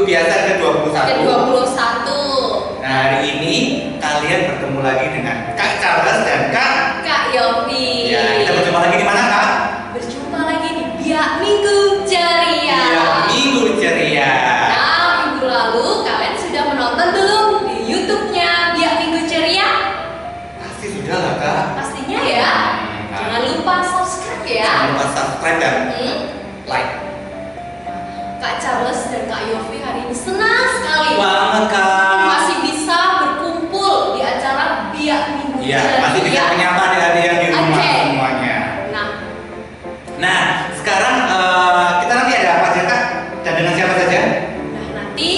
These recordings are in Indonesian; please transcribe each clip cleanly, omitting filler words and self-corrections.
biasa ke-21. Ke-21. Nah, hari ini kalian bertemu lagi dengan Kak Charles dan Kak Yofi. Ya, kita berjumpa lagi di mana, Kak? Berjumpa lagi di Biak Minggu Ceria. Biak Minggu Ceria. Nah, minggu lalu kalian sudah menonton belum di YouTube-nya Biak Minggu Ceria? Pasti sudah lah, Kak. Pastinya ya. Jangan lupa subscribe ya. Jangan lupa subscribe dan like. Kak Charles dan Kak Yofi hari ini senang sekali Banget, Kak. masih bisa berkumpul di acara Biak Minggu Iya, Ceria. masih bisa menyapa adik-adik yang di rumah Oke. semuanya. Nah, sekarang kita nanti ada apa aja, Kak? Dan dengan siapa saja? Nah, nanti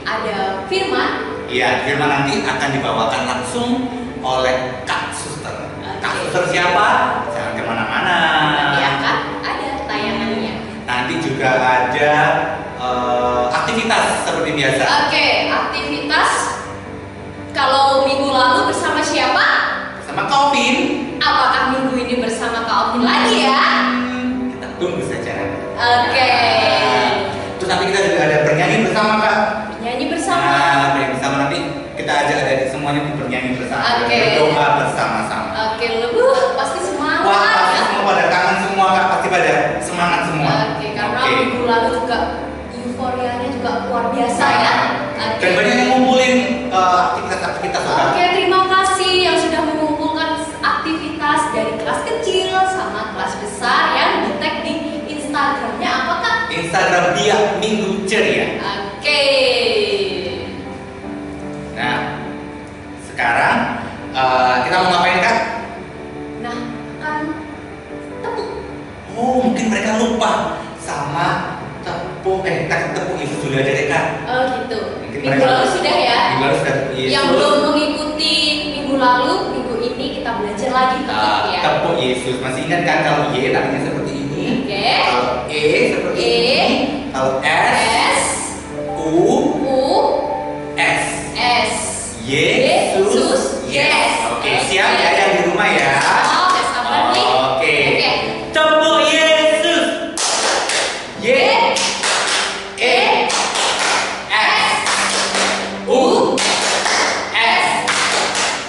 ada Firman. Iya, firman nanti akan dibawakan langsung oleh Kak Suster. Kak Suster siapa? Jangan kemana-mana. Nanti akan ada tayangannya. Nanti juga ada aktivitas seperti biasa. Oke, aktivitas kalau minggu lalu bersama siapa? Sama Kak Opin. Apakah minggu ini bersama Kak Opin lagi ya? Kita tunggu saja. Oke. Terus nanti kita juga ada bernyanyi bersama, Kak. Bernyanyi bersama. Nah, bernyanyi bersama nanti kita ajak adik semuanya bernyanyi bersama. Oke. Berdoa bersama-sama. Oke, pasti semangat. Wah, pasti ya. semua pada kangen semua, Kak. Pasti pada semangat semua. Oke, karena minggu lalu juga euforianya juga luar biasa ya. Oke. Dan banyak yang ngumpulin aktivitas-aktivitas, Kak. Oke, terima kasih yang sudah mengumpulkan aktivitas dari kelas kecil sama kelas besar yang di-tag di Instagramnya apa, Kak? Instagram Biak Minggu Ceria. Oke. Nah, sekarang kita mau ngapain, Kak? Nah, akan tepuk. Oh, mungkin mereka lupa sama tepuk Yesus dulu aja deh, Kak. Oh gitu. Mungkin Minggu mereka- lalu sudah ya. Minggu lalu sudah Yesus. Yang belum mengikuti minggu lalu, minggu ini kita belajar lagi tepuk ya. Tepuk Yesus. Masih ingat kan kalau Y namanya seperti ini? Oke. Kalau E seperti E. ini. Kalau S, S, U, U, S. S. Yesus. Yes. Oke, siap ya yang di rumah ya. Oh, udah sabar nih. Oke. Oke. Tepuk Yesus. Y, E, S, U, S.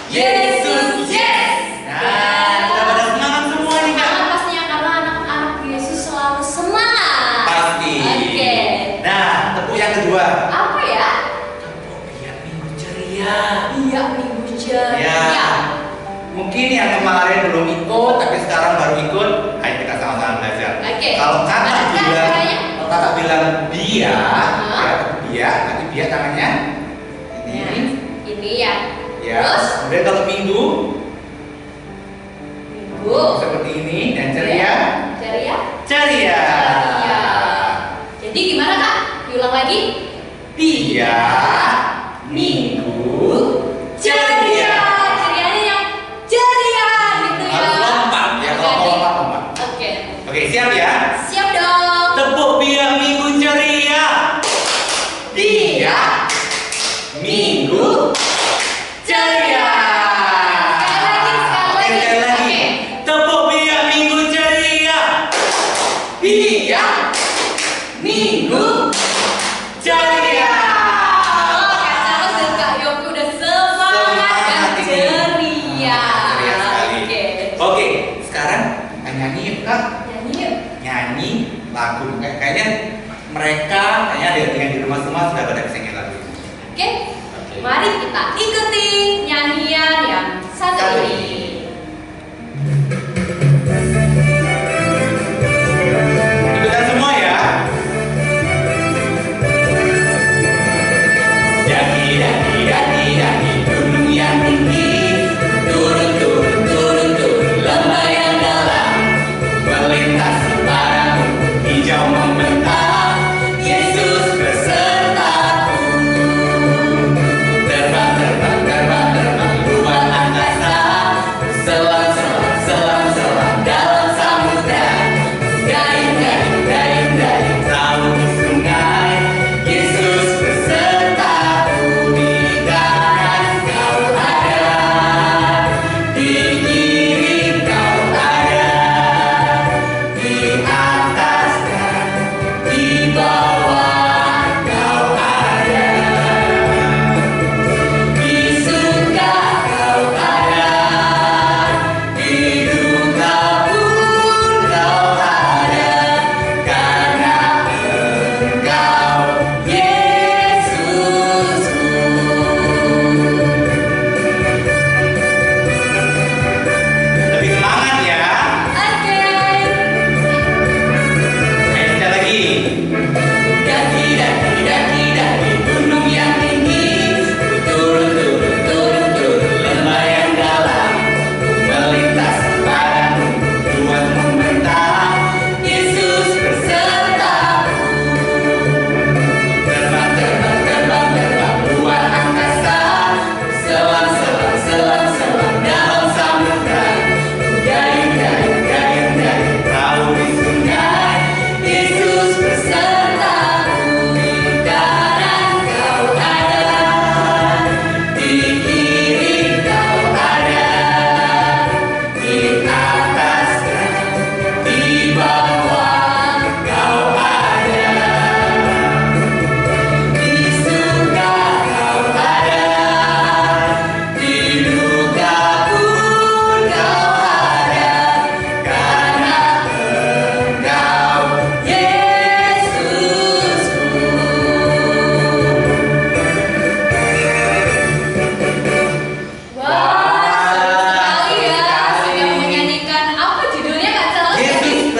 Yesus. Yes. Nah, kita pada semangat semua nih, Kak. Semangat pastinya karena anak-anak Yesus selalu semangat. Pasti. Oke. Nah, tepuk yang kedua. Apa ya? Tepuk Biak Minggu Ceria. Biak Minggu Ceria. Ya. Mungkin yang kemarin belum ikut, tapi sekarang baru ikut. Ayo kita sama-sama belajar. Oke. Kalau Ada kakak nggak bilang, caranya? kalau kakak bilang dia, Hah? ya tepuk dia, nanti dia tangannya ini. Ya, ini ya. Ya. Terus Kemudian kalau minggu minggu. seperti ini dan ceria, Ceria. ceria. Ceria. Jadi gimana, Kak? Diulang lagi. Biak Minggu ceria. Cerianya yang ceria gitu ya. Harus lompat ya, kalau mau Jadi- lompat. Oke. Oke, siap ya. Siap dong. Tepuk Biak Minggu ceria. Biak Minggu ceria. Sekali lagi. Oke. Tepuk Biak Minggu ceria. Biak Minggu ceria. Oh, Kak Charles dan Kak Yofi udah semangat dan ini. ceria. Ceria sekali. Oke. Oke, sekarang nyanyi yuk, Kak. Nyanyi yuk. Nyanyi lagu. Kayaknya mereka, kayaknya ada yang di rumah semua sudah pada bisa nyanyi lagu. Oke. Mari kita ikuti nyanyian yang satu ini. Ikutan semua ya. Daki daki daki daki gunung yang tinggi, turun turun turun turun lembah yang dalam, melintasi padang hijau membentang, Yesus besertaku. Terbang terbang terbang terbang luar angkasa,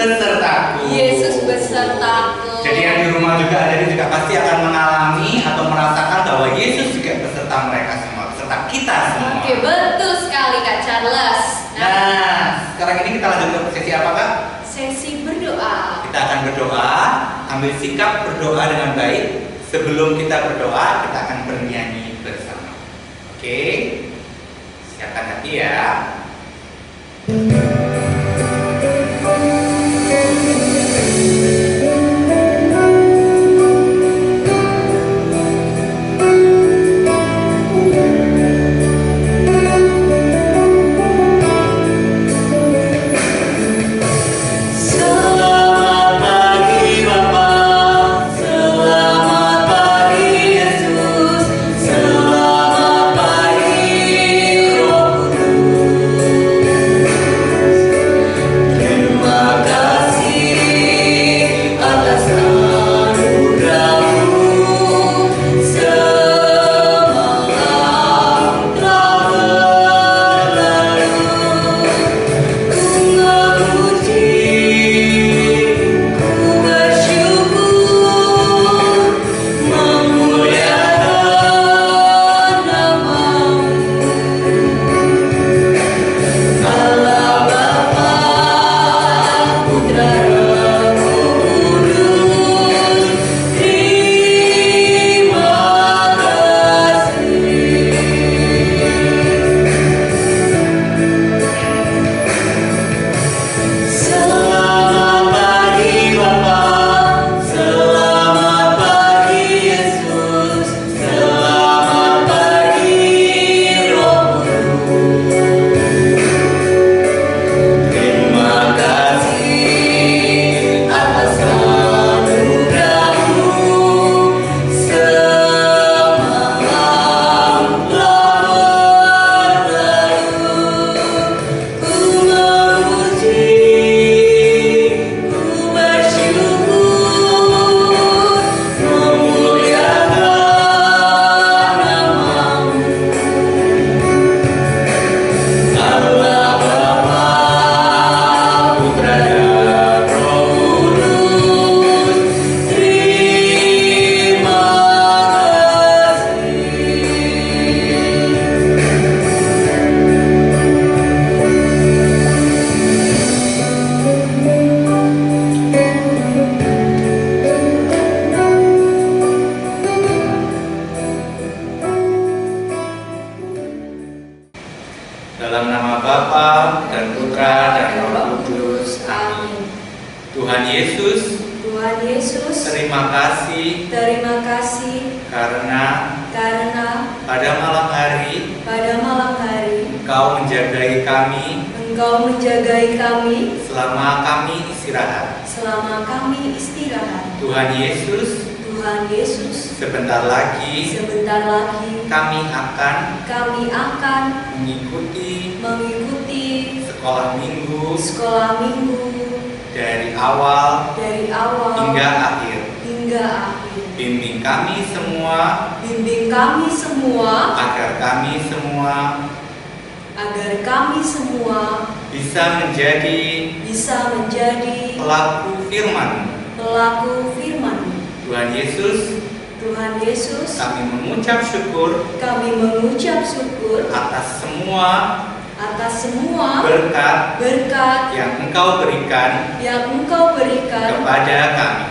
besertaku. Yesus besertaku. Jadi yang di rumah juga ada juga pasti akan mengalami atau merasakan bahwa Yesus juga beserta mereka semua, beserta kita semua. Oke, betul sekali Kak Charles. Nah, sekarang ini kita lanjut ke sesi apa, Kak? Sesi berdoa. Kita akan berdoa, ambil sikap berdoa dengan baik. Sebelum kita berdoa, kita akan bernyanyi bersama. Oke? Siapkan hati ya. Dalam nama Bapa dan Putra dan Roh Kudus. Amin. Tuhan Yesus, terima kasih karena pada malam hari Engkau menjagai kami selama kami istirahat. Tuhan Yesus, sebentar lagi kami akan mengikuti sekolah minggu dari awal hingga akhir. Bimbing kami semua agar kami semua bisa menjadi pelaku firman. Tuhan Yesus, kami mengucap syukur atas semua berkat yang Engkau berikan kepada kami.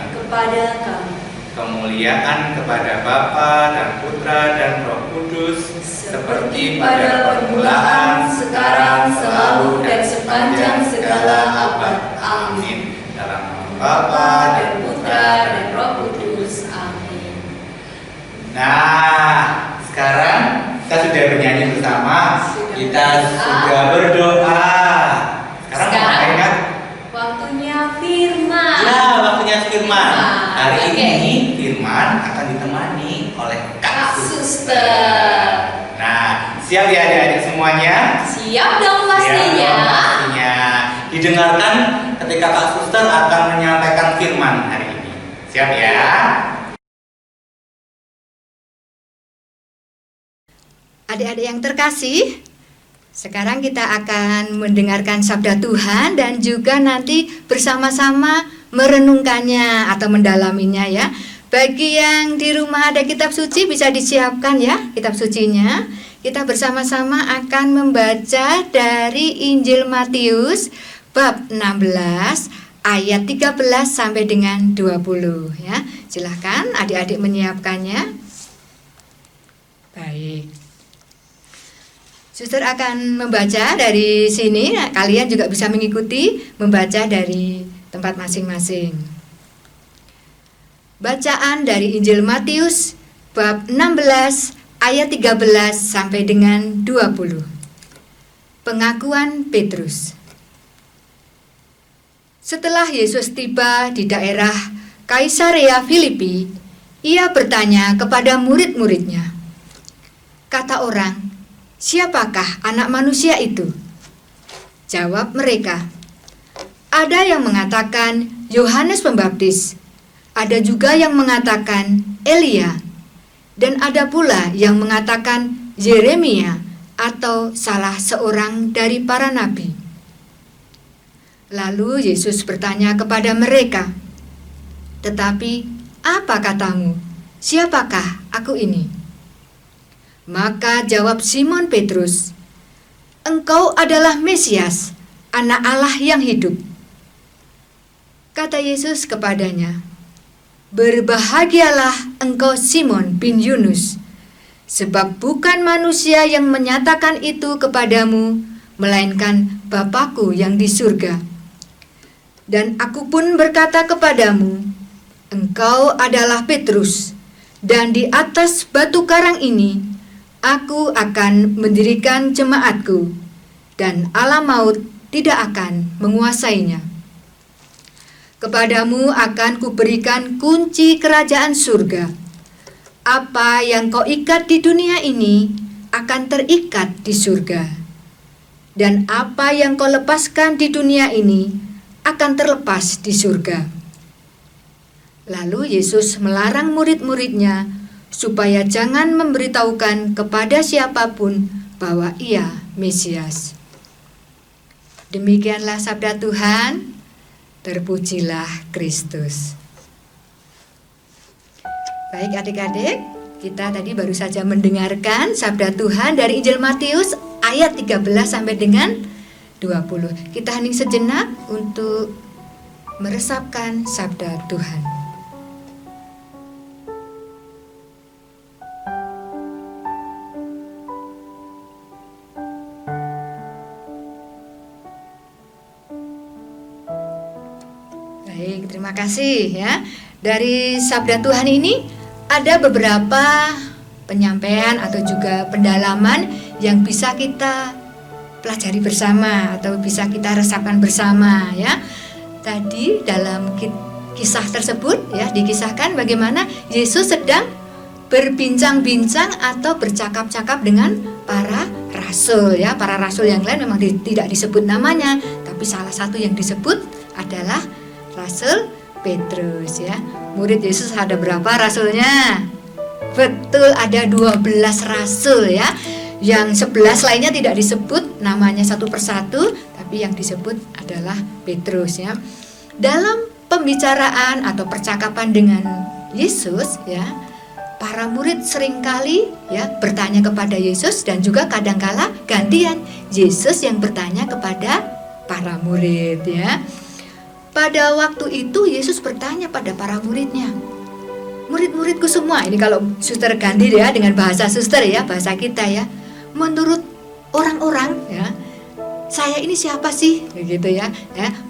Kemuliaan kepada Bapa dan Putra dan Roh Kudus, seperti pada permulaan, sekarang, selalu, dan sepanjang segala abad. Amin. Dalam nama Bapa dan Putra dan Roh Kudus. Amin. Nah, sekarang kita sudah bernyanyi bersama, kita sudah berdoa. Sekarang ingat? Waktunya firman. Ya, waktunya firman. Hari Oke. ini firman akan ditemani oleh Kak Suster. Nah, siap ya adik-adik semuanya? Siap dong pastinya. Siap dong pastinya. Didengarkan ketika Kak Suster akan menyampaikan firman hari ini. Siap ya? Adik-adik yang terkasih, Sekarang kita akan mendengarkan sabda Tuhan dan juga nanti bersama-sama merenungkannya atau mendalaminya ya. Bagi yang di rumah ada kitab suci bisa disiapkan ya kitab sucinya. Kita bersama-sama akan membaca dari Injil Matius bab 16 ayat 13 sampai dengan 20 ya. Silahkan adik-adik menyiapkannya. Baik. Suster akan membaca dari sini, kalian juga bisa mengikuti membaca dari tempat masing-masing. Bacaan dari Injil Matius bab 16 ayat 13 sampai dengan 20. Pengakuan Petrus. Setelah Yesus tiba di daerah Kaisarea Filipi, ia bertanya kepada murid-muridnya. Kata orang, "Siapakah anak manusia itu?" Jawab mereka, "Ada yang mengatakan Yohanes Pembaptis, ada juga yang mengatakan Elia, dan ada pula yang mengatakan Yeremia atau salah seorang dari para nabi." Lalu Yesus bertanya kepada mereka, "Tetapi apa katamu? Siapakah aku ini?" Maka jawab Simon Petrus, "Engkau adalah Mesias, Anak Allah yang hidup." Kata Yesus kepadanya, "Berbahagialah engkau Simon bin Yunus, sebab bukan manusia yang menyatakan itu kepadamu, melainkan Bapa-Ku yang di surga. Dan aku pun berkata kepadamu, engkau adalah Petrus, dan di atas batu karang ini Aku akan mendirikan jemaatku, dan alam maut tidak akan menguasainya. Kepadamu akan kuberikan kunci kerajaan surga. Apa yang kau ikat di dunia ini akan terikat di surga, dan apa yang kau lepaskan di dunia ini akan terlepas di surga." Lalu Yesus melarang murid-muridnya supaya jangan memberitahukan kepada siapapun bahwa ia Mesias. Demikianlah sabda Tuhan, terpujilah Kristus. Baik adik-adik, kita tadi baru saja mendengarkan sabda Tuhan dari Injil Matius ayat 13 sampai dengan 20. Kita hening sejenak untuk meresapkan sabda Tuhan. Baik, terima kasih ya. Dari sabda Tuhan ini ada beberapa penyampaian atau juga pendalaman yang bisa kita pelajari bersama atau bisa kita resapkan bersama ya. Tadi dalam kisah tersebut ya dikisahkan bagaimana Yesus sedang berbincang-bincang atau bercakap-cakap dengan para rasul ya. Para rasul yang lain memang tidak disebut namanya, tapi salah satu yang disebut adalah Rasul Petrus ya. Murid Yesus ada berapa rasulnya? Betul, ada 12 rasul ya. Yang 11 lainnya tidak disebut namanya satu persatu, tapi yang disebut adalah Petrus ya. Dalam pembicaraan atau percakapan dengan Yesus ya, para murid seringkali ya bertanya kepada Yesus, dan juga kadangkala gantian Yesus yang bertanya kepada para murid ya. Pada waktu itu Yesus bertanya pada para muridnya, "Murid-muridku semua," ini kalau suster ganti ya dengan bahasa suster ya, bahasa kita ya, "menurut orang-orang ya, saya ini siapa sih?" Begitu ya.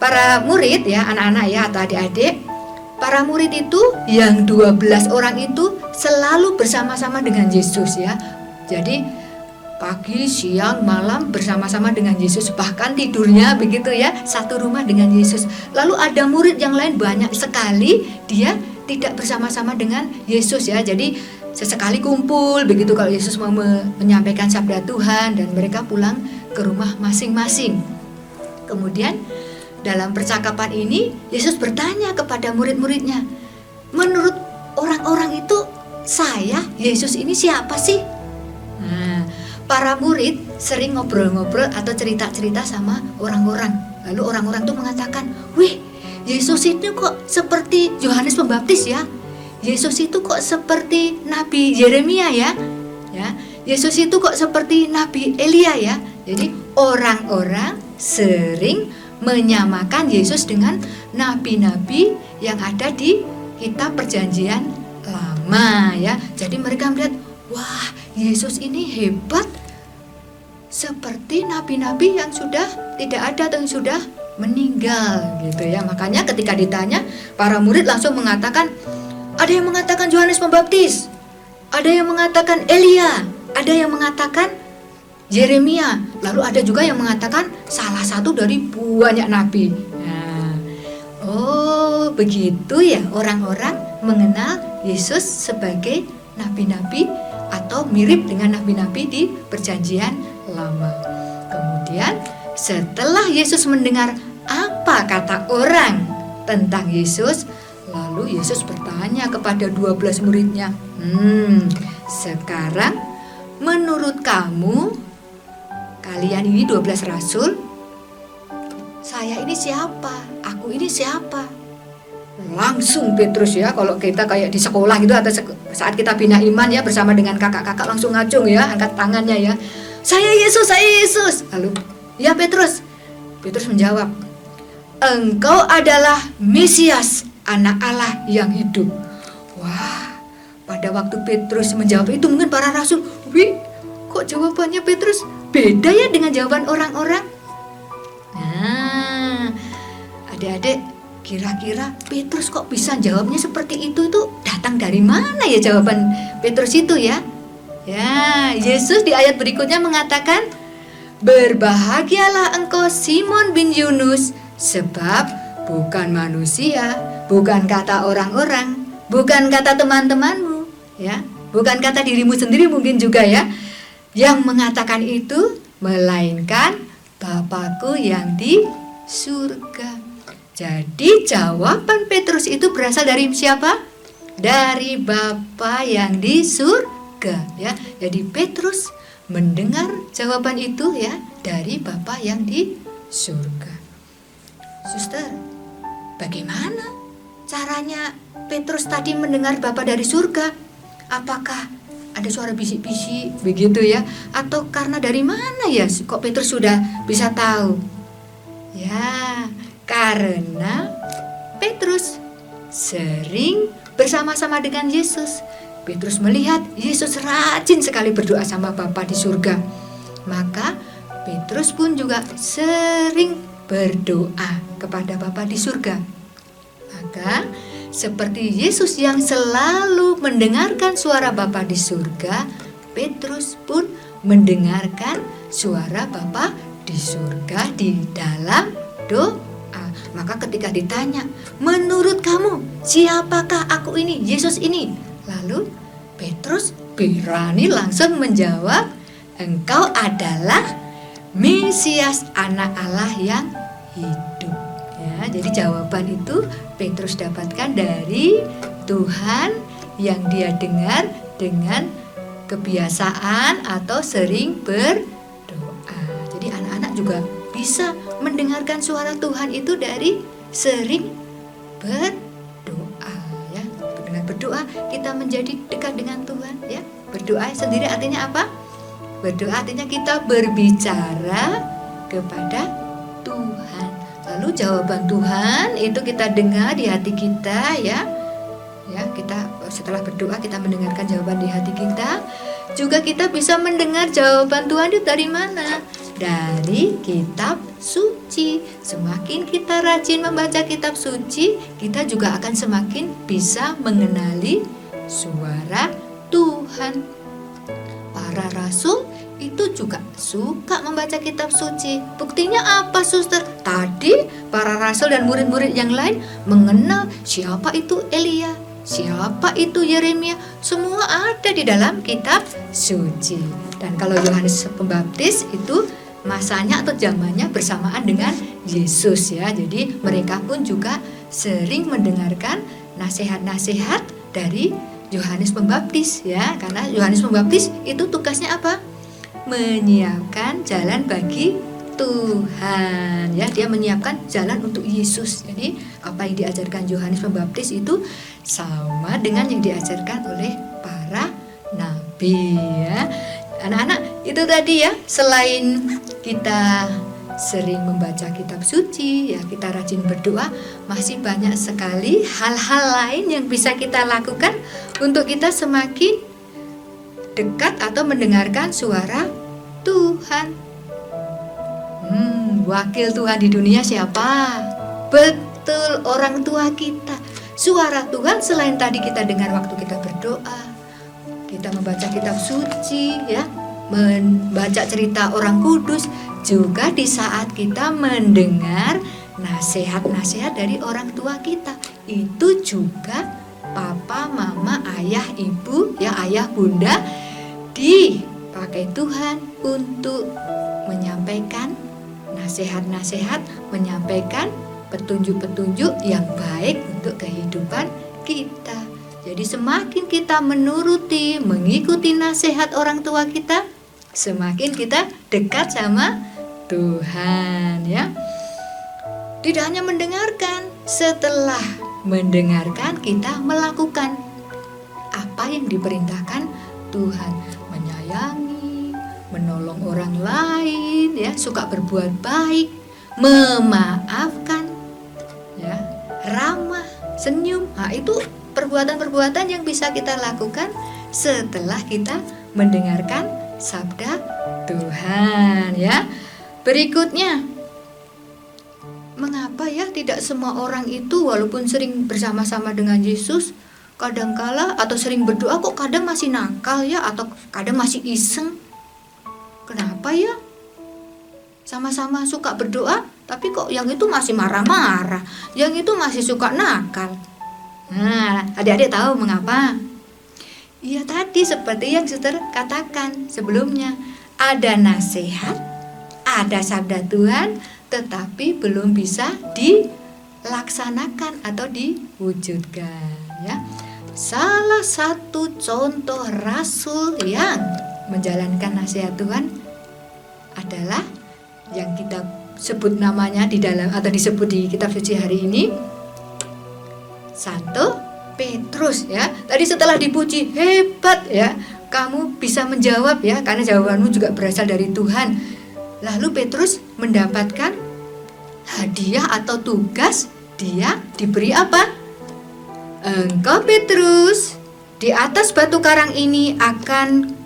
Para murid ya, anak-anak ya atau adik-adik, para murid itu yang 12 orang itu selalu bersama-sama dengan Yesus ya. Jadi pagi, siang, malam bersama-sama dengan Yesus, bahkan tidurnya begitu ya, satu rumah dengan Yesus. Lalu ada murid yang lain banyak sekali dia tidak bersama-sama dengan Yesus ya. Jadi sesekali kumpul begitu kalau Yesus mau menyampaikan sabda Tuhan, dan mereka pulang ke rumah masing-masing. Kemudian dalam percakapan ini Yesus bertanya kepada murid-muridnya, "Menurut orang-orang itu saya, Yesus ini siapa sih?" Nah, para murid sering ngobrol-ngobrol atau cerita-cerita sama orang-orang. Lalu orang-orang tuh mengatakan, "Wih, Yesus itu kok seperti Yohanes Pembaptis ya? Yesus itu kok seperti Nabi Yeremia ya? Ya, Yesus itu kok seperti Nabi Elia ya?" Jadi orang-orang sering menyamakan Yesus dengan nabi-nabi yang ada di kitab Perjanjian Lama ya. Jadi mereka melihat, wah, Yesus ini hebat, seperti nabi-nabi yang sudah tidak ada atau yang sudah meninggal gitu ya. Makanya ketika ditanya, para murid langsung mengatakan, ada yang mengatakan Yohanes Pembaptis, ada yang mengatakan Elia, ada yang mengatakan Yeremia, lalu ada juga yang mengatakan salah satu dari banyak nabi. Nah, oh begitu ya orang-orang mengenal Yesus sebagai nabi-nabi atau mirip dengan nabi-nabi di Perjanjian Lama. Kemudian setelah Yesus mendengar apa kata orang tentang Yesus, lalu Yesus bertanya kepada 12 muridnya, sekarang menurut kamu, kalian ini 12 rasul, saya ini siapa? Aku ini siapa? Langsung Petrus ya, kalau kita kayak di sekolah gitu atau saat kita bina iman ya bersama dengan kakak-kakak langsung ngacung ya, angkat tangannya ya. Saya Yesus, saya Yesus. Lalu, ya Petrus. Petrus menjawab, engkau adalah Mesias, anak Allah yang hidup. Wah, pada waktu Petrus menjawab itu mungkin para rasul, wih, kok jawabannya Petrus beda ya dengan jawaban orang-orang? Nah, adik-adik, kira-kira Petrus kok bisa jawabnya seperti itu datang dari mana ya jawaban Petrus itu ya? Ya, Yesus di ayat berikutnya mengatakan, berbahagialah engkau Simon bin Yunus, sebab bukan manusia, bukan kata orang-orang, bukan kata teman-temanmu, ya, bukan kata dirimu sendiri mungkin juga ya, yang mengatakan itu, melainkan Bapakku yang di surga. Jadi jawaban Petrus itu berasal dari siapa? Dari Bapa yang di surga ya. Jadi Petrus mendengar jawaban itu ya dari Bapa yang di surga. Suster, bagaimana caranya Petrus tadi mendengar Bapa dari surga? Apakah ada suara bisik-bisik begitu ya? Atau karena dari mana ya kok Petrus sudah bisa tahu? Ya, karena Petrus sering bersama-sama dengan Yesus. Petrus melihat Yesus rajin sekali berdoa sama Bapa di surga. Maka Petrus pun juga sering berdoa kepada Bapa di surga. Maka seperti Yesus yang selalu mendengarkan suara Bapa di surga, Petrus pun mendengarkan suara Bapa di surga di dalam doa. Maka ketika ditanya, menurut kamu siapakah aku ini, Yesus ini? Lalu Petrus berani langsung menjawab, engkau adalah Mesias, anak Allah yang hidup. Ya, jadi jawaban itu Petrus dapatkan dari Tuhan yang dia dengar dengan kebiasaan atau sering berdoa. Jadi anak-anak juga bisa mendengarkan suara Tuhan itu dari sering berdoa ya. Dengan berdoa kita menjadi dekat dengan Tuhan ya. Berdoa sendiri artinya apa? Berdoa artinya kita berbicara kepada Tuhan. Lalu jawaban Tuhan itu kita dengar di hati kita ya. Ya, kita setelah berdoa kita mendengarkan jawaban di hati kita. Juga kita bisa mendengar jawaban Tuhan itu dari mana? Dari kitab suci. Semakin kita rajin membaca kitab suci, kita juga akan semakin bisa mengenali suara Tuhan. Para rasul itu juga suka membaca kitab suci. Buktinya apa, suster? Tadi para rasul dan murid-murid yang lain mengenal siapa itu Elia, siapa itu Yeremia. Semua ada di dalam kitab suci. Dan kalau Yohanes Pembaptis itu masanya atau zamannya bersamaan dengan Yesus ya. Jadi mereka pun juga sering mendengarkan nasihat-nasihat dari Yohanes Pembaptis ya. Karena Yohanes Pembaptis itu tugasnya apa? menyiapkan jalan bagi Tuhan, ya. Dia menyiapkan jalan untuk Yesus. Jadi apa yang diajarkan Yohanes Pembaptis itu sama dengan yang diajarkan oleh para nabi, ya. Anak-anak, itu tadi ya, selain kita sering membaca kitab suci, ya, kita rajin berdoa, masih banyak sekali hal-hal lain yang bisa kita lakukan untuk kita semakin dekat atau mendengarkan suara Tuhan. Wakil Tuhan di dunia siapa? Betul, orang tua kita. Suara Tuhan selain tadi kita dengar waktu kita berdoa, kita membaca kitab suci, ya, membaca cerita orang kudus, juga di saat kita mendengar nasihat-nasihat dari orang tua kita. Itu juga papa, mama, ayah, ibu, ya, ayah, bunda dipakai Tuhan untuk menyampaikan nasihat-nasihat, menyampaikan petunjuk-petunjuk yang baik untuk kehidupan kita. Jadi semakin kita menuruti, mengikuti nasihat orang tua kita, semakin kita dekat sama Tuhan, ya. Tidak hanya mendengarkan, setelah mendengarkan kita melakukan apa yang diperintahkan Tuhan, menyayangi, menolong orang lain, ya, suka berbuat baik, memaafkan, ya, ramah, senyum. Nah, itu perbuatan-perbuatan yang bisa kita lakukan setelah kita mendengarkan sabda Tuhan, ya. Berikutnya, mengapa ya tidak semua orang itu walaupun sering bersama-sama dengan Yesus, kadangkala atau sering berdoa kok kadang masih nakal, ya, atau kadang masih iseng? Kenapa ya? Sama-sama suka berdoa, tapi kok yang itu masih marah-marah, yang itu masih suka nakal. Nah, adik-adik tahu mengapa? Iya, tadi seperti yang suster katakan sebelumnya, ada nasihat, ada sabda Tuhan, tetapi belum bisa dilaksanakan atau diwujudkan, ya. Salah satu contoh rasul yang menjalankan nasihat Tuhan adalah yang kita sebut namanya di dalam atau disebut di kitab suci hari ini, Santo Petrus, ya. Tadi setelah dipuji, hebat ya, kamu bisa menjawab, ya, karena jawabanmu juga berasal dari Tuhan. Lalu Petrus mendapatkan hadiah atau tugas, dia diberi apa? Engkau Petrus, di atas batu karang ini akan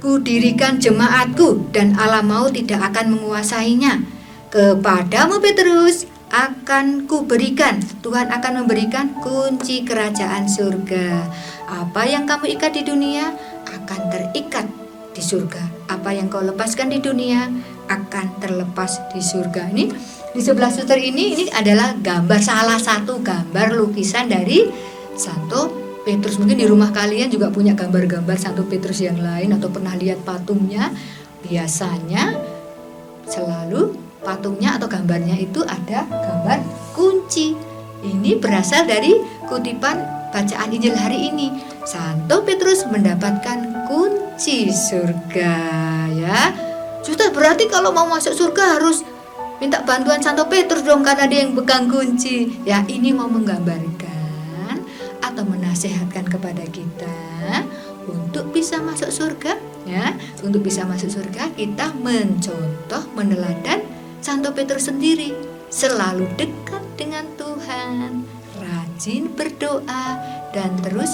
kudirikan jemaatku, dan alam maut tidak akan menguasainya. Kepadamu Petrus akan kuberikan, Tuhan akan memberikan kunci kerajaan surga. Apa yang kamu ikat di dunia akan terikat di surga. Apa yang kau lepaskan di dunia akan terlepas di surga. Ini di sebelah suster ini adalah gambar, salah satu gambar lukisan dari Santo Petrus. Mungkin di rumah kalian juga punya gambar-gambar Santo Petrus yang lain atau pernah lihat patungnya. Biasanya selalu patungnya atau gambarnya itu ada gambar kunci. Ini berasal dari kutipan bacaan Injil hari ini. Santo Petrus mendapatkan kunci surga, ya. Sudah, berarti kalau mau masuk surga harus minta bantuan Santo Petrus dong, karena dia yang pegang kunci. Ya, ini mau menggambarkan atau menasehatkan kepada kita untuk bisa masuk surga, ya. Untuk bisa masuk surga kita mencontoh, meneladan Santo Petrus sendiri, selalu dekat dengan Tuhan, rajin berdoa, dan terus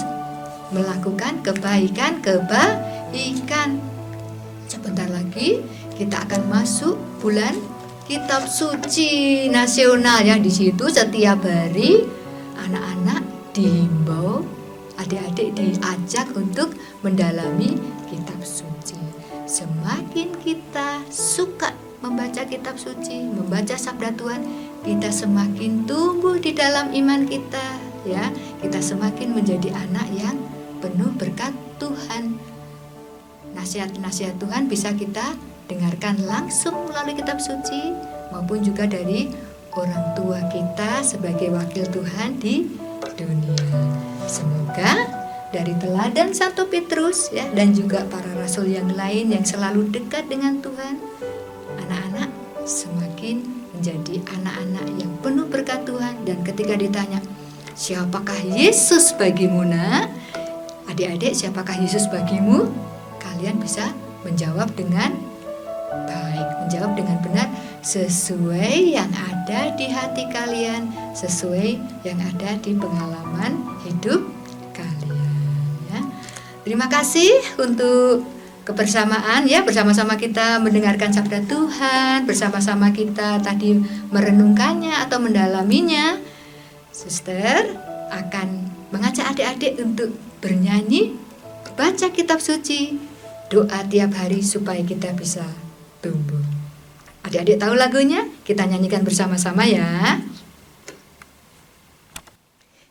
melakukan kebaikan. Sebentar lagi kita akan masuk bulan kitab suci nasional, ya. Di situ setiap hari anak-anak dihimbau, adik-adik diajak untuk mendalami kitab suci. Semakin kita suka membaca kitab suci, membaca sabda Tuhan, kita semakin tumbuh di dalam iman kita, ya. Kita semakin menjadi anak yang penuh berkat Tuhan. Nasihat-nasihat Tuhan bisa kita dengarkan langsung melalui kitab suci maupun juga dari orang tua kita sebagai wakil Tuhan di dunia. Semoga dari teladan Santo Petrus ya, dan juga para rasul yang lain yang selalu dekat dengan Tuhan, anak-anak semakin menjadi anak-anak yang penuh berkat Tuhan. Dan ketika ditanya, siapakah Yesus bagimu nak? Adik-adik, siapakah Yesus bagimu? Kalian bisa menjawab dengan baik, menjawab dengan benar sesuai yang ada di hati kalian, sesuai yang ada di pengalaman hidup kalian ya. Terima kasih untuk kebersamaan ya, bersama-sama kita mendengarkan sabda Tuhan, bersama-sama kita tadi merenungkannya atau mendalaminya. Suster akan mengajak adik-adik untuk bernyanyi, baca kitab suci, doa tiap hari supaya kita bisa tumbuh. Adik-adik tahu lagunya? Kita nyanyikan bersama-sama ya.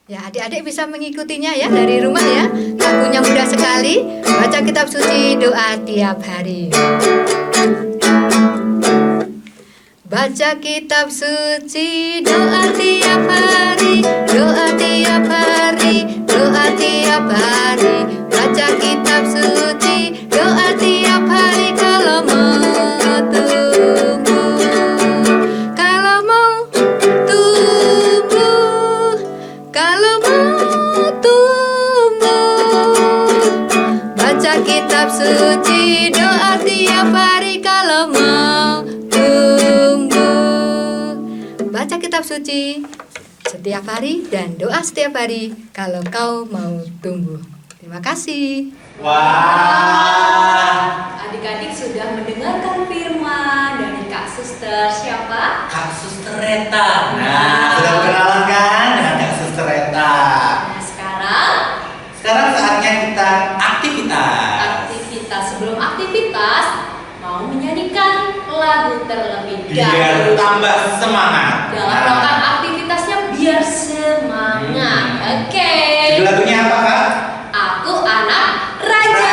Ya, adik-adik bisa mengikutinya ya dari rumah ya. Lagunya mudah sekali. Baca kitab suci, doa tiap hari. Baca kitab suci, doa tiap hari, doa tiap hari, doa tiap hari. Baca kitab suci, doa tiap hari kalau mau tumbuh. Kalau mau tumbuh, kalau mau tumbuh. Baca kitab suci, doa tiap hari kalau mau tumbuh. Baca kitab suci setiap hari dan doa setiap hari kalau kau mau tumbuh. Terima kasih. Wah. Adik-adik sudah mendengarkan firman dari Kak Suster siapa? Kak Suster Reta. Nah, sudah kenalan kan dengan Kak Suster Reta. Nah, sekarang saatnya kita aktivitas. Sebelum aktivitas mau menyanyikan lagu terlebih Biar dahulu tambah semangat. dalam melakukan aktivitasnya biar semangat. Oke. Judul lagunya apa, Kak? Aku anak raja.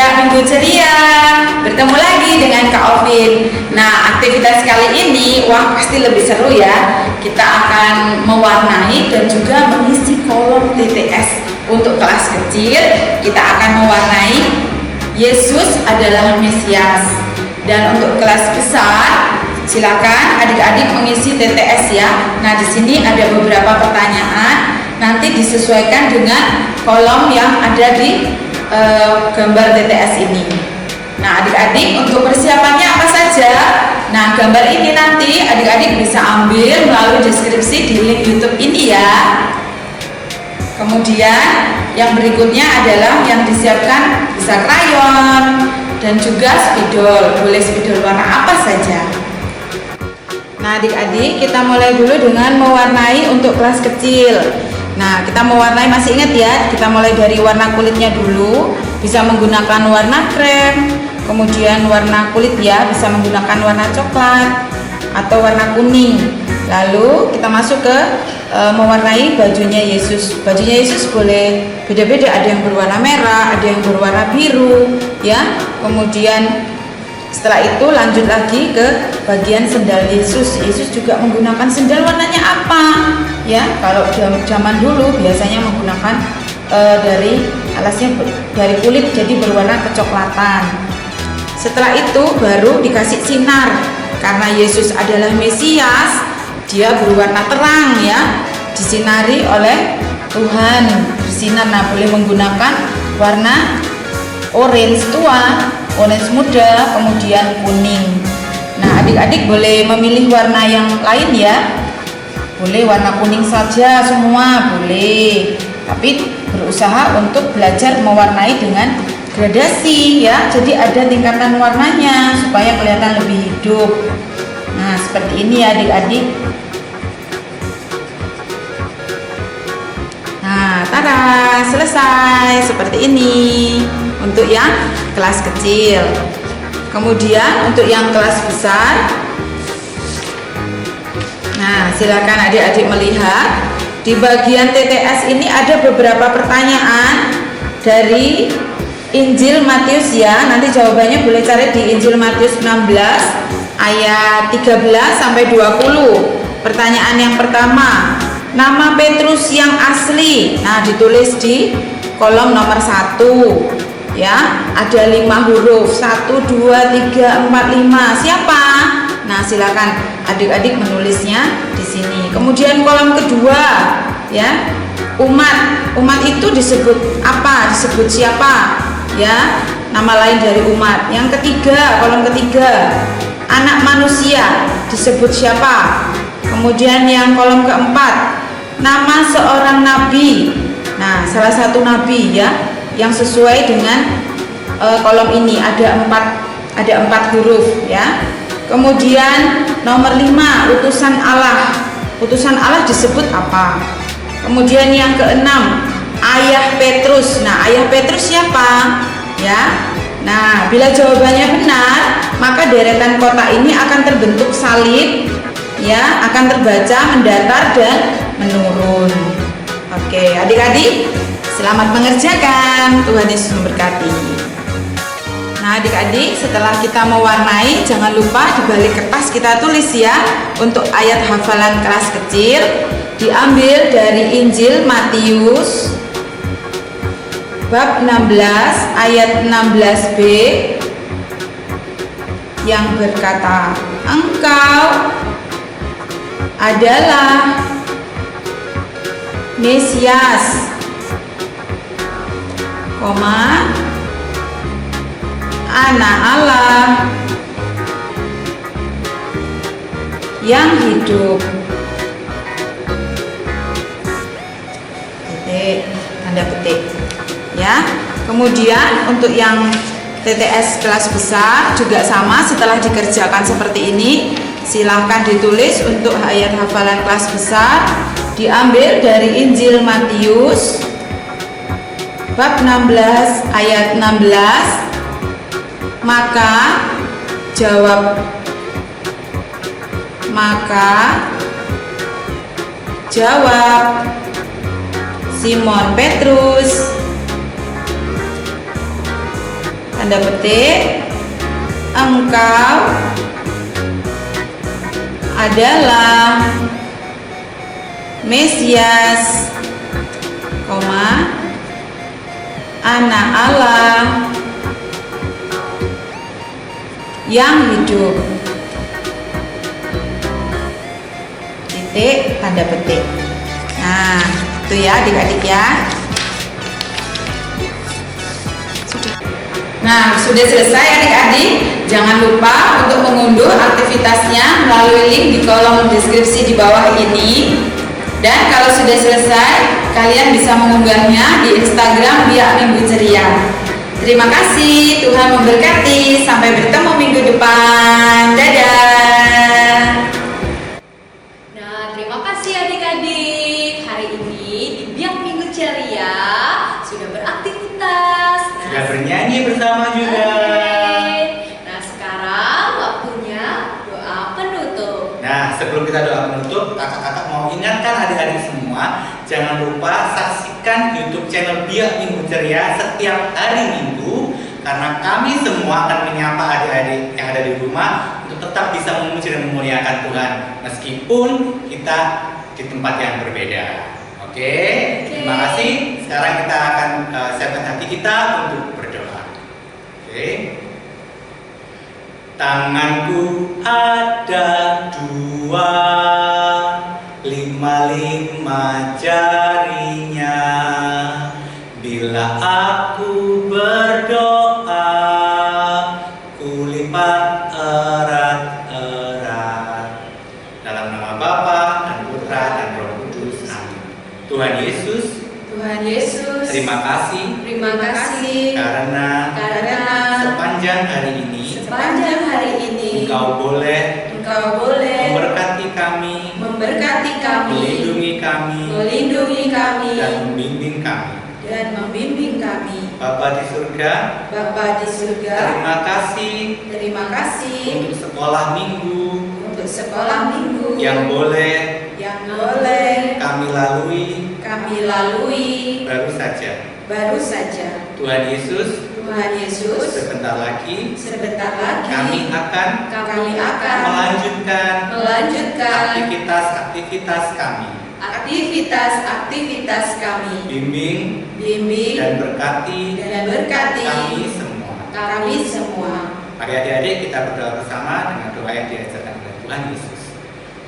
Minggu ceria, bertemu lagi dengan Kak Ovin. Nah, aktivitas kali ini wah pasti lebih seru ya. kita akan mewarnai dan juga mengisi kolom TTS. Untuk kelas kecil, kita akan mewarnai Yesus adalah Mesias. Dan untuk kelas besar, silakan adik-adik mengisi TTS ya. Nah, di sini ada beberapa pertanyaan, nanti disesuaikan dengan kolom yang ada di gambar TTS ini. Nah, adik-adik untuk persiapannya apa saja? Nah, gambar ini nanti adik-adik bisa ambil melalui deskripsi di link YouTube ini ya. Kemudian yang berikutnya adalah yang disiapkan bisa krayon dan juga spidol. Boleh spidol warna apa saja. Nah, adik-adik kita mulai dulu dengan mewarnai untuk kelas kecil. Nah, kita mewarnai, masih ingat ya, kita mulai dari warna kulitnya dulu. Bisa menggunakan warna krem, kemudian warna kulit ya, bisa menggunakan warna coklat atau warna kuning. Lalu kita masuk ke mewarnai bajunya Yesus. Bajunya Yesus boleh beda-beda, ada yang berwarna merah, ada yang berwarna biru ya. Kemudian setelah itu lanjut lagi ke bagian sendal Yesus. Yesus juga menggunakan sendal warnanya apa? Ya, kalau zaman dulu biasanya menggunakan dari alasnya dari kulit, jadi berwarna kecoklatan. Setelah itu baru dikasih sinar. Karena Yesus adalah Mesias, dia berwarna terang ya, disinari oleh Tuhan, bersinar. Nah, boleh menggunakan warna orange tua, orange muda, kemudian kuning. Nah, adik-adik boleh memilih warna yang lain ya. Boleh warna kuning saja semua, boleh. Tapi berusaha untuk belajar mewarnai dengan gradasi ya. Jadi ada tingkatan warnanya supaya kelihatan lebih hidup. Nah, seperti ini ya adik-adik. Nah, tada, selesai seperti ini untuk yang kelas kecil. Kemudian untuk yang kelas besar, nah silakan adik-adik melihat di bagian TTS ini ada beberapa pertanyaan dari Injil Matius ya. Nanti jawabannya boleh cari di Injil Matius 16 ayat 13 sampai 20. Pertanyaan yang pertama, nama Petrus yang asli. Nah, ditulis di kolom nomor 1 ya. Ada 5 huruf, 1, 2, 3, 4, 5. Siapa? Nah, silakan adik-adik menulisnya di sini. Kemudian kolom kedua ya, umat itu disebut apa? Disebut siapa? Ya, nama lain dari umat. Yang ketiga, kolom ketiga, anak manusia disebut siapa? Kemudian yang kolom keempat, nama seorang nabi. Nah, salah satu nabi ya yang sesuai dengan kolom ini ada 4 huruf ya. Kemudian nomor 5, utusan Allah. Utusan Allah disebut apa? Kemudian yang keenam, ayah Petrus. Nah, ayah Petrus siapa? Ya. Nah, bila jawabannya benar, maka deretan kotak ini akan terbentuk salib ya, akan terbaca mendatar dan menurun. Oke, adik-adik, selamat mengerjakan. Tuhan Yesus memberkati. Nah, adik-adik, setelah kita mewarnai, jangan lupa di balik kertas kita tulis ya. Untuk ayat hafalan kelas kecil diambil dari Injil Matius bab 16 ayat 16b yang berkata, engkau adalah Mesias, Anak Allah yang hidup. Titik, tanda petik ya. Kemudian untuk yang TTS kelas besar juga sama, setelah dikerjakan seperti ini silahkan ditulis. Untuk ayat hafalan kelas besar diambil dari Injil Matius bab 16 ayat 16. Maka jawab Simon Petrus, tanda petik, engkau adalah Mesias, anak Allah yang hidup. Titik, tanda petik. Nah, itu ya adik-adik ya. Nah, sudah selesai adik-adik. Jangan lupa untuk mengunduh aktivitasnya melalui link di kolom deskripsi di bawah ini. Dan kalau sudah selesai, kalian bisa mengunggahnya di Instagram Biak Minggu Ceria. Terima kasih, Tuhan memberkati. Sampai bertemu minggu depan. Dadah. Nah, terima kasih adik-adik. Hari ini di Biak Minggu Ceria sudah beraktivitas. Sudah bernyanyi bersama juga. Nah, sekarang waktunya doa penutup. Nah, sebelum kita doa penutup, kakak-kakak mau ingatkan adik-adik semua, jangan lupa saksikan YouTube channel Biak Minggu Ceria setiap hari Minggu, karena kami semua akan menyapa adik-adik yang ada di rumah untuk tetap bisa memuji dan memuliakan Tuhan meskipun kita di tempat yang berbeda. Oke, terima kasih. Sekarang kita akan siapkan hati kita untuk berdoa. Oke. Tanganku ada 2, 5 jarinya. Bila aku berdoa, kulipat erat-erat. Dalam nama Bapa dan Putra dan Roh Kudus. Amin. Tuhan Yesus, terima kasih karena sepanjang hari ini Engkau boleh memberkati kami, melindungi kami dan membimbing kami. Bapa di surga, terima kasih untuk sekolah minggu yang boleh kami lalui baru saja. Tuhan Yesus, sebentar lagi kami akan melanjutkan aktivitas kami. Bimbing dan berkati kami semua. Mari adik-adik kita berdoa bersama dengan doa yang diajarkan oleh Tuhan Yesus.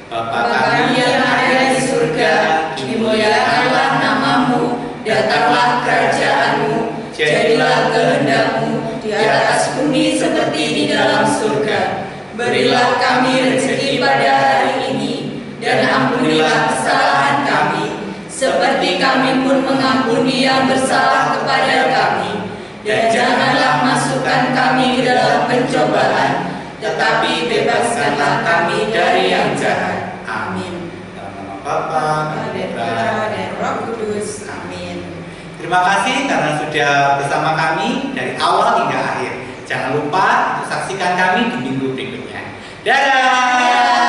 Bapa kami yang ada di surga, dimuliakanlah namamu, datanglah kerajaanmu, jadilah kehendak-mu di atas bumi seperti di dalam surga. Berilah kami rezeki pada hari ini, dan ampunilah kesalahan kami, seperti kami pun mengampuni yang bersalah kepada kami. Dan janganlah masukkan kami ke dalam pencobaan, tetapi bebaskanlah kami dari yang jahat. Amin. Dalam nama Bapa, Putra, dan Roh Kudus. Amin. Terima kasih karena sudah bersama kami dari awal hingga akhir. Jangan lupa untuk saksikan kami di minggu berikutnya. Dadah.